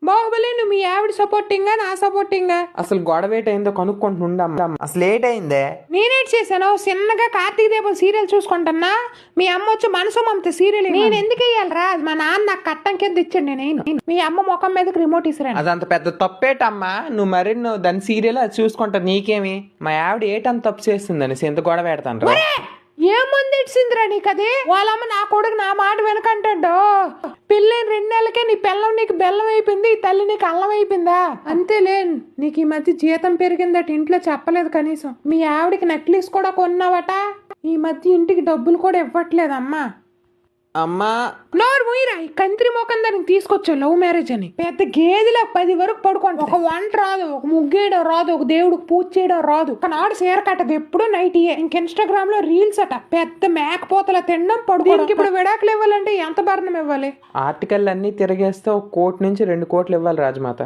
బాహుబలి నువ్వు మీ ఆవిడ సపోర్టింగా నా సపోర్టింగా? అసలు గొడవ ఏటైందో కనుక్కుంటుండమ్మా. అసలు ఏటైందే? నేనేటి చేశాను? చిన్నగా కార్తీక దీపం సీరియల్ చూసుకుంటున్నా, మీ అమ్మ వచ్చి మనసు మమత సీరియల్. నేను ఎందుకు వేయాలరా? మా నాన్న నాకు కట్టం కింద ఇచ్చాడు, నేను మీ అమ్మ ముఖం మీదకి రిమోట్ ఇసిరాను. అదంత పెద్ద తప్పేటమ్మా. నువ్వు దాని సీరియల్ అది చూసుకుంటా నీకేమి? మా ఆవిడ ఏటంత తప్పు చేస్తుందని ఎంత గొడవ పెడతాను. ఏముంది ఇచ్చిందిరా నీకది? వాళ్ళమ్మ నా కొడుకు నా మాట వెనకంటాడు. పిల్లని 2 నెలలకే నీ పిల్లం నీకు బెల్లం అయిపోయింది, ఈ తల్లి నీకు అల్లం అయిపోయిందా? అంతేలే, నీకు ఈ మధ్య జీతం పెరిగిందట, ఇంట్లో చెప్పలేదు కనీసం. మీ ఆవిడకి నెక్లెస్ కూడా కొన్నావట, ఈ మధ్య ఇంటికి డబ్బులు కూడా ఇవ్వట్లేదమ్మా. అమ్మా నోరు మూయిరా, ఈ కంత్రి మొఖం దానికి తీసుకొచ్చా లవ్ మ్యారేజ్ అని. పెద్ద గేదెలో 10 వరకు పడుకోండి. ఒక వంట రాదు, ఒక ముగ్గేయడం రాదు, ఒక దేవుడికి పూజ చేయడం రాదు. ఒకనాడు చీర కట్టదు, ఎప్పుడు నైటీయే. ఇంక ఇన్స్టాగ్రామ్ లో రీల్స్ అట, పెద్ద మేకపోతల తినడం పడుకోవడం. ఇప్పుడు విడాకులు ఇవ్వాలంటే ఎంత భరణం ఇవ్వాలి? ఆర్టికల్ అన్ని తిరగేస్తే 1 కోటి నుంచి 2 కోట్లు ఇవ్వాలి రాజమాత.